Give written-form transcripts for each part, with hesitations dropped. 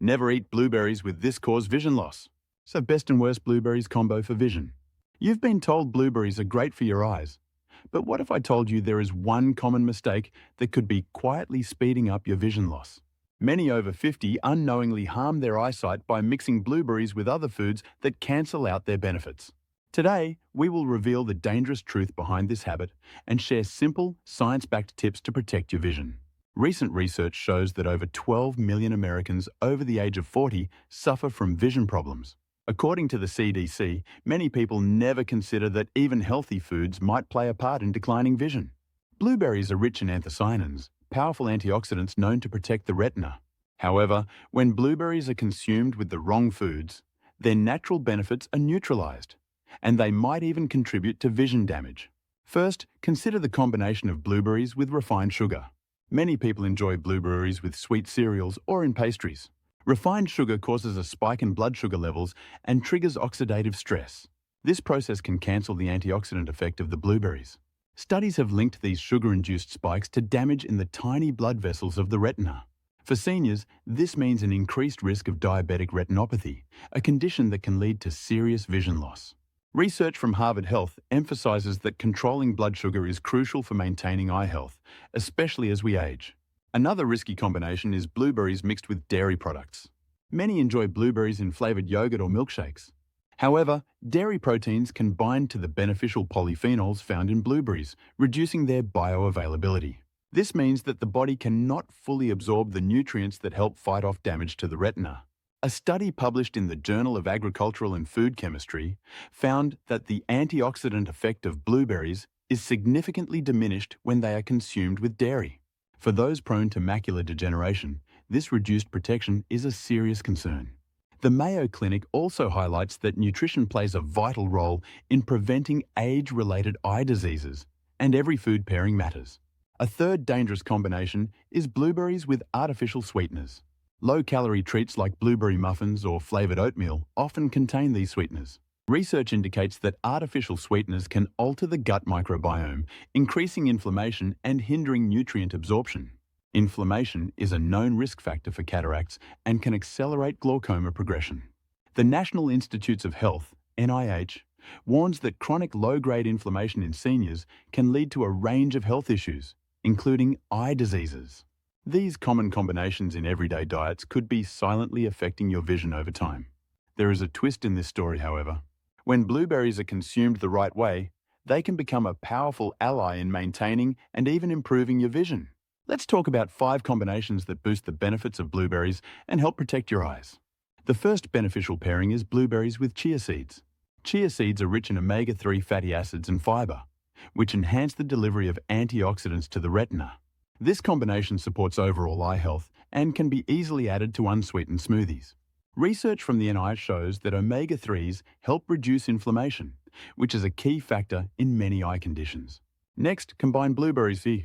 Never eat blueberries with this cause vision loss. So best and worst blueberries combo for vision. You've been told blueberries are great for your eyes. But what if I told you there is one common mistake that could be quietly speeding up your vision loss? Many over 50 unknowingly harm their eyesight by mixing blueberries with other foods that cancel out their benefits. Today, we will reveal the dangerous truth behind this habit and share simple, science-backed tips to protect your vision. Recent research shows that over 12 million Americans over the age of 40 suffer from vision problems. According to the CDC, many people never consider that even healthy foods might play a part in declining vision. Blueberries are rich in anthocyanins, powerful antioxidants known to protect the retina. However, when blueberries are consumed with the wrong foods, their natural benefits are neutralized, and they might even contribute to vision damage. First, consider the combination of blueberries with refined sugar. Many people enjoy blueberries with sweet cereals or in pastries. Refined sugar causes a spike in blood sugar levels and triggers oxidative stress. This process can cancel the antioxidant effect of the blueberries. Studies have linked these sugar-induced spikes to damage in the tiny blood vessels of the retina. For seniors, this means an increased risk of diabetic retinopathy, a condition that can lead to serious vision loss. Research from Harvard Health emphasizes that controlling blood sugar is crucial for maintaining eye health, especially as we age. Another risky combination is blueberries mixed with dairy products. Many enjoy blueberries in flavored yogurt or milkshakes. However, dairy proteins can bind to the beneficial polyphenols found in blueberries, reducing their bioavailability. This means that the body cannot fully absorb the nutrients that help fight off damage to the retina. A study published in the Journal of Agricultural and Food Chemistry found that the antioxidant effect of blueberries is significantly diminished when they are consumed with dairy. For those prone to macular degeneration, this reduced protection is a serious concern. The Mayo Clinic also highlights that nutrition plays a vital role in preventing age-related eye diseases, and every food pairing matters. A third dangerous combination is blueberries with artificial sweeteners. Low-calorie treats like blueberry muffins or flavored oatmeal often contain these sweeteners. Research indicates that artificial sweeteners can alter the gut microbiome, increasing inflammation and hindering nutrient absorption. Inflammation is a known risk factor for cataracts and can accelerate glaucoma progression. The National Institutes of Health, NIH, warns that chronic low-grade inflammation in seniors can lead to a range of health issues, including eye diseases. These common combinations in everyday diets could be silently affecting your vision over time. There is a twist in this story, however. When blueberries are consumed the right way, they can become a powerful ally in maintaining and even improving your vision. Let's talk about 5 combinations that boost the benefits of blueberries and help protect your eyes. The first beneficial pairing is blueberries with chia seeds. Chia seeds are rich in omega-3 fatty acids and fiber, which enhance the delivery of antioxidants to the retina. This combination supports overall eye health and can be easily added to unsweetened smoothies. Research from the NIH shows that omega-3s help reduce inflammation, which is a key factor in many eye conditions. Next, combine blueberries with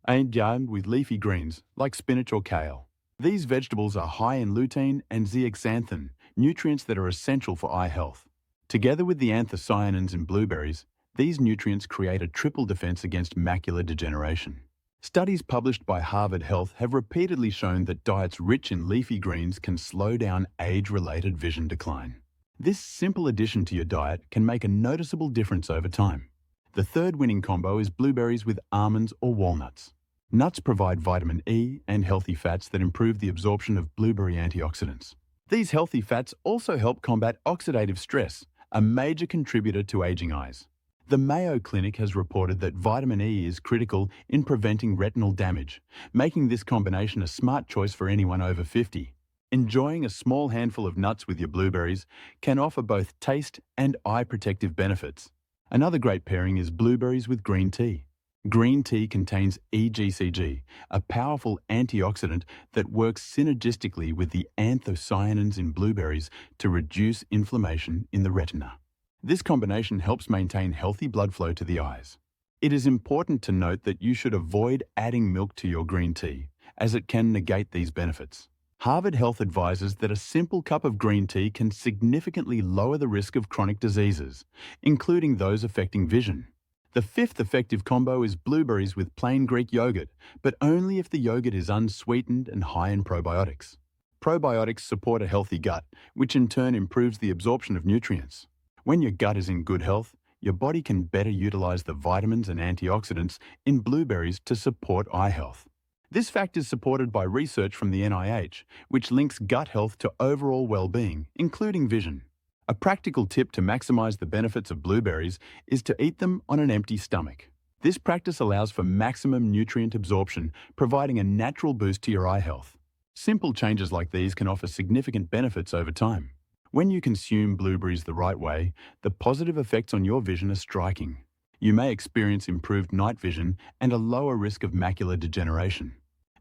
and jam with leafy greens like spinach or kale. These vegetables are high in lutein and zeaxanthin, nutrients that are essential for eye health. Together with the anthocyanins in blueberries, these nutrients create a triple defense against macular degeneration. Studies published by Harvard Health have repeatedly shown that diets rich in leafy greens can slow down age-related vision decline. This simple addition to your diet can make a noticeable difference over time. The third winning combo is blueberries with almonds or walnuts. Nuts provide vitamin E and healthy fats that improve the absorption of blueberry antioxidants. These healthy fats also help combat oxidative stress, a major contributor to aging eyes. The Mayo Clinic has reported that vitamin E is critical in preventing retinal damage, making this combination a smart choice for anyone over 50. Enjoying a small handful of nuts with your blueberries can offer both taste and eye protective benefits. Another great pairing is blueberries with green tea. Green tea contains EGCG, a powerful antioxidant that works synergistically with the anthocyanins in blueberries to reduce inflammation in the retina. This combination helps maintain healthy blood flow to the eyes. It is important to note that you should avoid adding milk to your green tea, as it can negate these benefits. Harvard Health advises that a simple cup of green tea can significantly lower the risk of chronic diseases, including those affecting vision. The fifth effective combo is blueberries with plain Greek yogurt, but only if the yogurt is unsweetened and high in probiotics. Probiotics support a healthy gut, which in turn improves the absorption of nutrients. When your gut is in good health, your body can better utilize the vitamins and antioxidants in blueberries to support eye health. This fact is supported by research from the NIH, which links gut health to overall well-being, including vision. A practical tip to maximize the benefits of blueberries is to eat them on an empty stomach. This practice allows for maximum nutrient absorption, providing a natural boost to your eye health. Simple changes like these can offer significant benefits over time. When you consume blueberries the right way, the positive effects on your vision are striking. You may experience improved night vision and a lower risk of macular degeneration.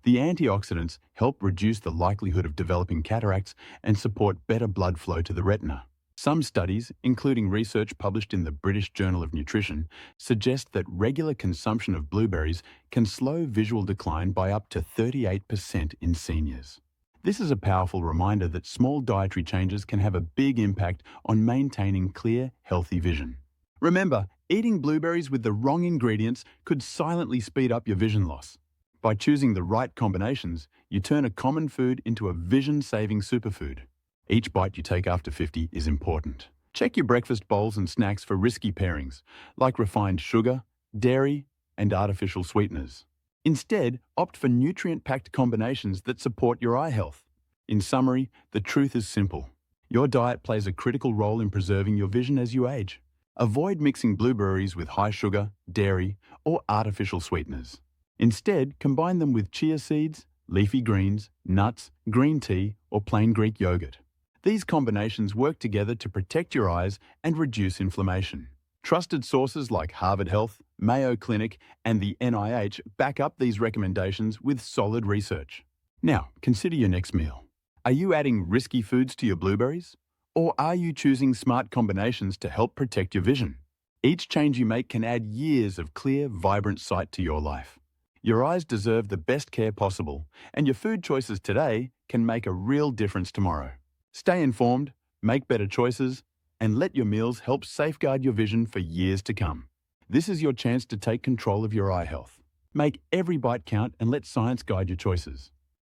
The antioxidants help reduce the likelihood of developing cataracts and support better blood flow to the retina. Some studies, including research published in the British Journal of Nutrition, suggest that regular consumption of blueberries can slow visual decline by up to 38% in seniors. This is a powerful reminder that small dietary changes can have a big impact on maintaining clear, healthy vision. Remember, eating blueberries with the wrong ingredients could silently speed up your vision loss. By choosing the right combinations, you turn a common food into a vision-saving superfood. Each bite you take after 50 is important. Check your breakfast bowls and snacks for risky pairings, like refined sugar, dairy, and artificial sweeteners. Instead, opt for nutrient-packed combinations that support your eye health. In summary, the truth is simple. Your diet plays a critical role in preserving your vision as you age. Avoid mixing blueberries with high sugar, dairy, or artificial sweeteners. Instead, combine them with chia seeds, leafy greens, nuts, green tea, or plain Greek yogurt. These combinations work together to protect your eyes and reduce inflammation. Trusted sources like Harvard Health, Mayo Clinic, and the NIH back up these recommendations with solid research. Now, consider your next meal. Are you adding risky foods to your blueberries? Or are you choosing smart combinations to help protect your vision? Each change you make can add years of clear, vibrant sight to your life. Your eyes deserve the best care possible, and your food choices today can make a real difference tomorrow. Stay informed, make better choices, and let your meals help safeguard your vision for years to come. This is your chance to take control of your eye health. Make every bite count and let science guide your choices.